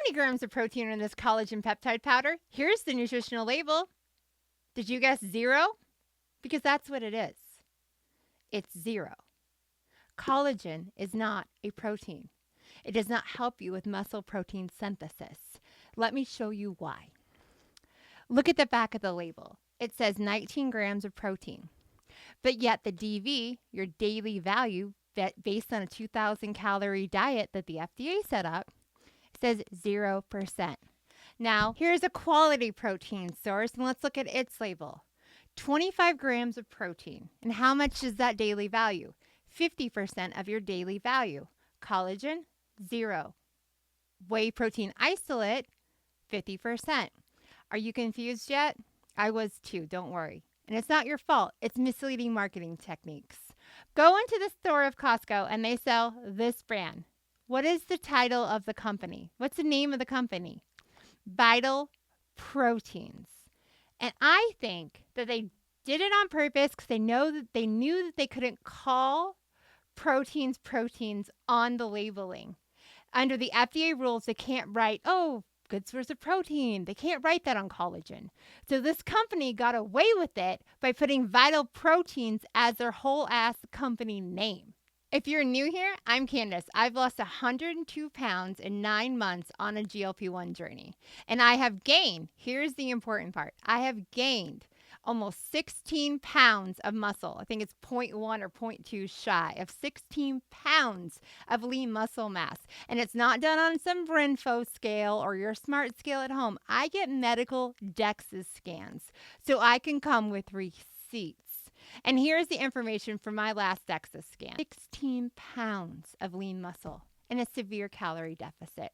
many grams of protein are in this collagen peptide powder? Here's the nutritional label. Did you guess 0? Because that's what it is. It's 0. Collagen is not a protein. It does not help you with muscle protein synthesis. Let me show you why. Look at the back of the label. It says 19 grams of protein. But yet the DV, your daily value, based on a 2,000 calorie diet that the FDA set up, says 0%. Now, here's a quality protein source, and let's look at its label. 25 grams of protein. And how much is that daily value? 50% of your daily value. Collagen, 0. Whey protein isolate, 50%. Are you confused yet? I was too, don't worry. And it's not your fault. It's misleading marketing techniques. Go into the store of Costco and they sell this brand. What is the title of the company? What's the name of the company? Vital Proteins. And I think that they did it on purpose because they knew that they couldn't call proteins on the labeling. Under the FDA rules, they can't write, good source of protein. They can't write that on collagen. So this company got away with it by putting Vital Proteins as their whole ass company name. If you're new here, I'm Candace. I've lost 102 pounds in 9 months on a GLP-1 journey. And I have gained, here's the important part, I have gained almost 16 pounds of muscle. I think it's 0.1 or 0.2 shy of 16 pounds of lean muscle mass. And it's not done on some Brinfo scale or your smart scale at home. I get medical DEXA scans so I can come with receipts. And here's the information from my last DEXA scan. 16 pounds of lean muscle and a severe calorie deficit.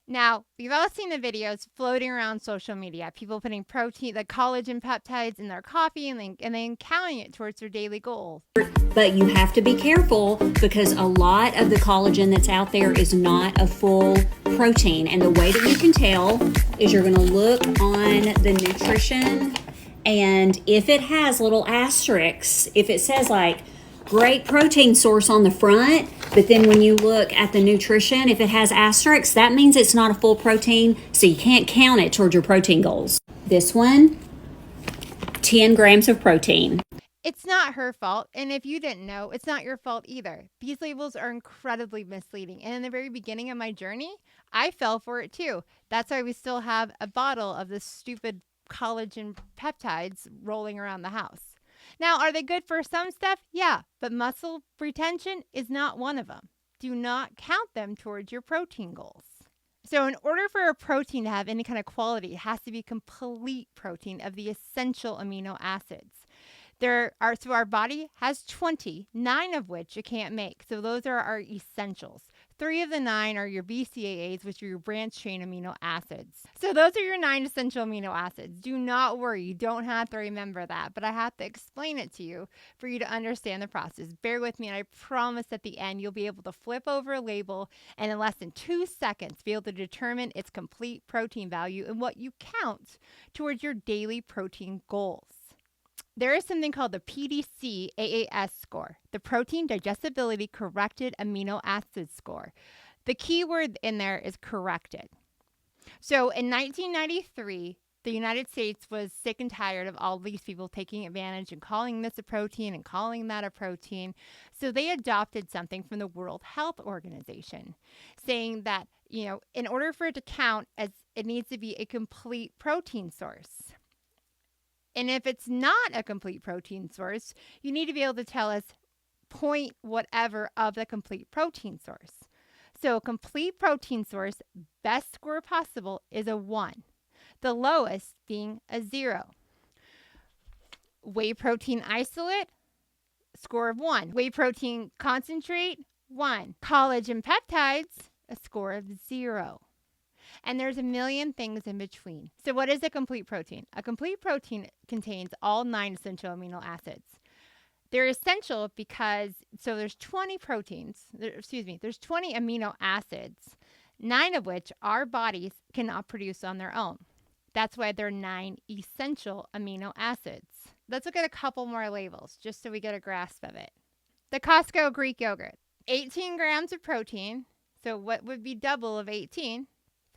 Now, we've all seen the videos floating around social media, people putting protein, the collagen peptides in their coffee and then counting it towards their daily goals. But you have to be careful because a lot of the collagen that's out there is not a full protein. And the way that you can tell is you're going to look on the nutrition, and if it has little asterisks, if it says like great protein source on the front, but then when you look at the nutrition, if it has asterisks, that means it's not a full protein, so you can't count it towards your protein goals. This one, 10 grams of protein. It's not her fault, and if you didn't know, it's not your fault either. These labels are incredibly misleading, and in the very beginning of my journey, I fell for it too. That's why we still have a bottle of this stupid collagen peptides rolling around the house. Now, are they good for some stuff? Yeah, but muscle retention is not one of them. Do not count them towards your protein goals. So in order for a protein to have any kind of quality, it has to be complete protein of the essential amino acids. So our body has 20, 9 of which it can't make. So those are our essentials. 3 of the 9 are your BCAAs, which are your branched chain amino acids. So those are your 9 essential amino acids. Do not worry. You don't have to remember that, but I have to explain it to you for you to understand the process. Bear with me, and I promise at the end you'll be able to flip over a label and in less than 2 seconds be able to determine its complete protein value and what you count towards your daily protein goals. There is something called the PDC-AAS score, the Protein Digestibility Corrected Amino Acid Score. The key word in there is corrected. So in 1993, the United States was sick and tired of all these people taking advantage and calling this a protein and calling that a protein. So they adopted something from the World Health Organization saying that, in order for it to count, as it needs to be a complete protein source. And if it's not a complete protein source, you need to be able to tell us point whatever of the complete protein source. So a complete protein source, best score possible, is a 1. The lowest being a 0. Whey protein isolate, score of 1. Whey protein concentrate, 1. Collagen peptides, a score of 0. And there's a million things in between. So what is a complete protein? A complete protein contains all 9 essential amino acids. They're essential because, there's 20 there's 20 amino acids, 9 of which our bodies cannot produce on their own. That's why they're 9 essential amino acids. Let's look at a couple more labels just so we get a grasp of it. The Costco Greek yogurt, 18 grams of protein. So what would be double of 18?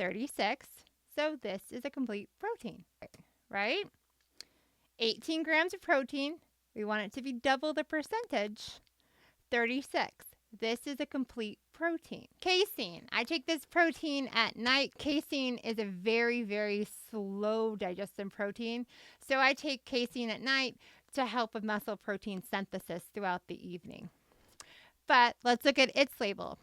36. So this is a complete protein, right? 18 grams of protein. We want it to be double the percentage. 36. This is a complete protein. Casein. I take this protein at night. Casein is a very, very slow digestion protein. So I take casein at night to help with muscle protein synthesis throughout the evening. But let's look at its label.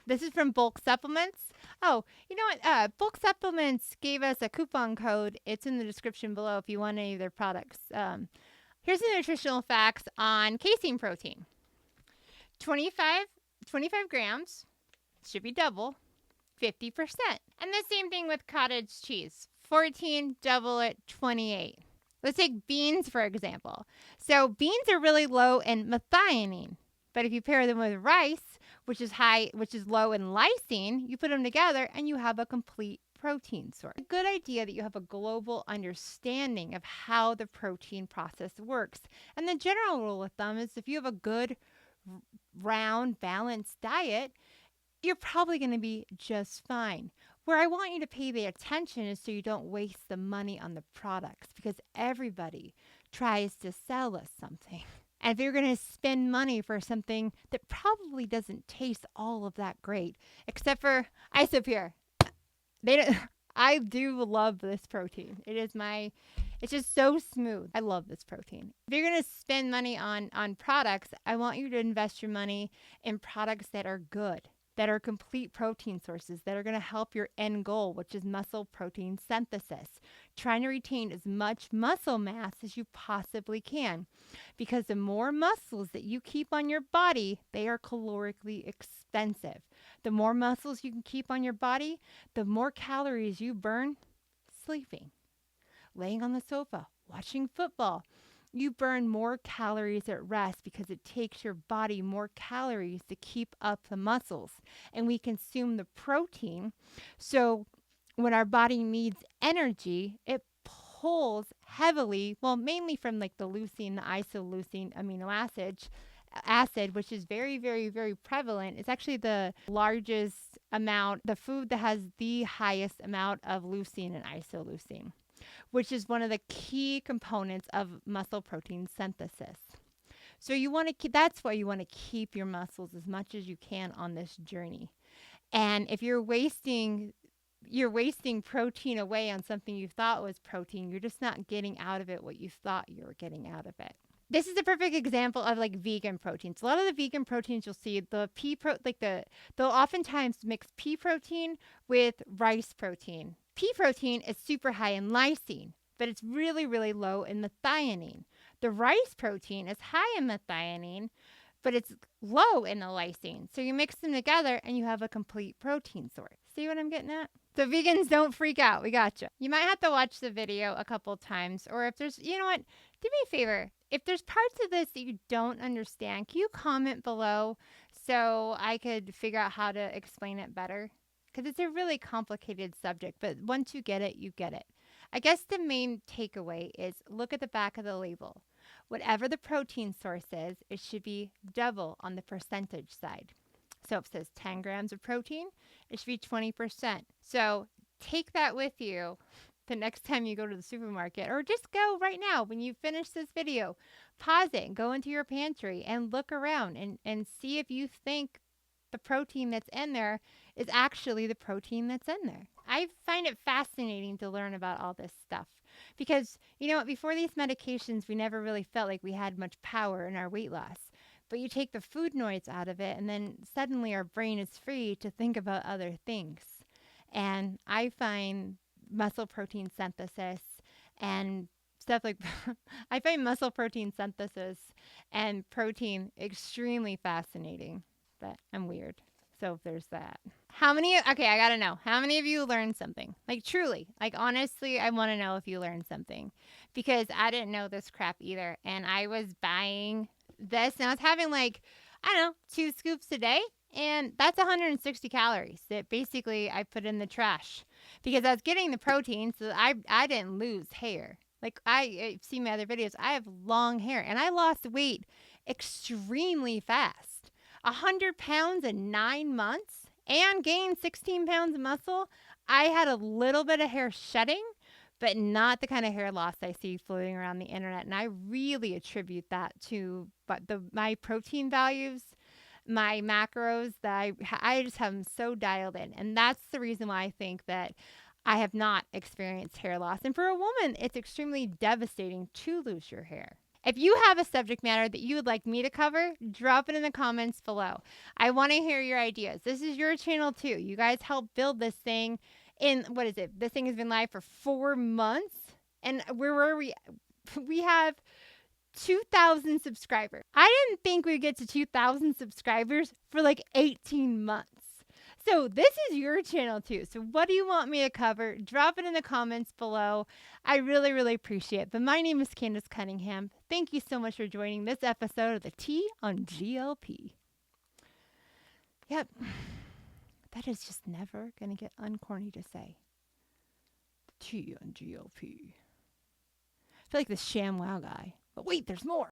This is from Bulk Supplements. Oh, you know what? Bulk Supplements gave us a coupon code. It's in the description below if you want any of their products. Here's the nutritional facts on casein protein. 25 grams, should be double, 50%. And the same thing with cottage cheese. 14, double it, 28. Let's take beans, for example. So beans are really low in methionine. But if you pair them with rice, which is low in lysine, you put them together and you have a complete protein source. A good idea that you have a global understanding of how the protein process works. And the general rule of thumb is if you have a good, round, balanced diet, you're probably going to be just fine. Where I want you to pay the attention is so you don't waste the money on the products, because everybody tries to sell us something. And if you're going to spend money for something that probably doesn't taste all of that great, except for Isopure. I do love this protein. It's just so smooth. I love this protein. If you're going to spend money on products, I want you to invest your money in products that are good, that are complete protein sources, that are going to help your end goal, which is muscle protein synthesis. Trying to retain as much muscle mass as you possibly can. Because the more muscles that you keep on your body, they are calorically expensive. The more muscles you can keep on your body, the more calories you burn sleeping, laying on the sofa, watching football. You burn more calories at rest because it takes your body more calories to keep up the muscles. And we consume the protein. So when our body needs energy, it pulls heavily, well, mainly from like the leucine, the isoleucine amino acid, which is very, very, very prevalent. It's actually the largest amount, the food that has the highest amount of leucine and isoleucine, which is one of the key components of muscle protein synthesis. So that's why you want to keep your muscles as much as you can on this journey. And if you're wasting protein away on something you thought was protein, you're just not getting out of it what you thought you were getting out of it. This is a perfect example of like vegan proteins. A lot of the vegan proteins you'll see, they'll oftentimes mix pea protein with rice protein. Pea protein is super high in lysine, but it's really, really low in methionine. The rice protein is high in methionine, but it's low in the lysine. So you mix them together and you have a complete protein source. See what I'm getting at? So vegans, don't freak out. We gotcha. You might have to watch the video a couple times, or if there's, you know what, do me a favor. If there's parts of this that you don't understand, can you comment below so I could figure out how to explain it better? Because it's a really complicated subject, but once you get it, you get it. I guess the main takeaway is look at the back of the label. Whatever the protein source is, it should be double on the percentage side. So if it says 10 grams of protein, it should be 20%. So take that with you the next time you go to the supermarket, or just go right now when you finish this video. Pause it and go into your pantry and look around and see if you think the protein that's in there is actually the protein that's in there. I find it fascinating to learn about all this stuff because, you know what, before these medications, we never really felt like we had much power in our weight loss. But you take the food noise out of it, and then suddenly our brain is free to think about other things. And I find muscle protein synthesis and stuff like I find muscle protein synthesis and protein extremely fascinating. But I'm weird. So there's that. Okay, I gotta know. How many of you learned something? Like truly, like honestly, I want to know if you learned something. Because I didn't know this crap either. And I was buying this and I was having 2 scoops a day. And that's 160 calories that basically I put in the trash because I was getting the protein. So I didn't lose hair. Like I've seen my other videos. I have long hair and I lost weight extremely fast. 100 pounds in 9 months and gained 16 pounds of muscle. I had a little bit of hair shedding, but not the kind of hair loss I see floating around the internet. And I really attribute that to my protein values, my macros that I just have them so dialed in. And that's the reason why I think that I have not experienced hair loss. And for a woman, it's extremely devastating to lose your hair. If you have a subject matter that you would like me to cover, drop it in the comments below. I want to hear your ideas. This is your channel too. You guys helped build this thing in, what is it? This thing has been live for 4 months. And where were we? We have 2,000 subscribers. I didn't think we'd get to 2,000 subscribers for like 18 months. So this is your channel too. So what do you want me to cover? Drop it in the comments below. I really, really appreciate it. But my name is Candace Cunningham. Thank you so much for joining this episode of the Tea on GLP. Yep. That is just never going to get uncorny to say. Tea on GLP. I feel like the ShamWow guy. But wait, there's more.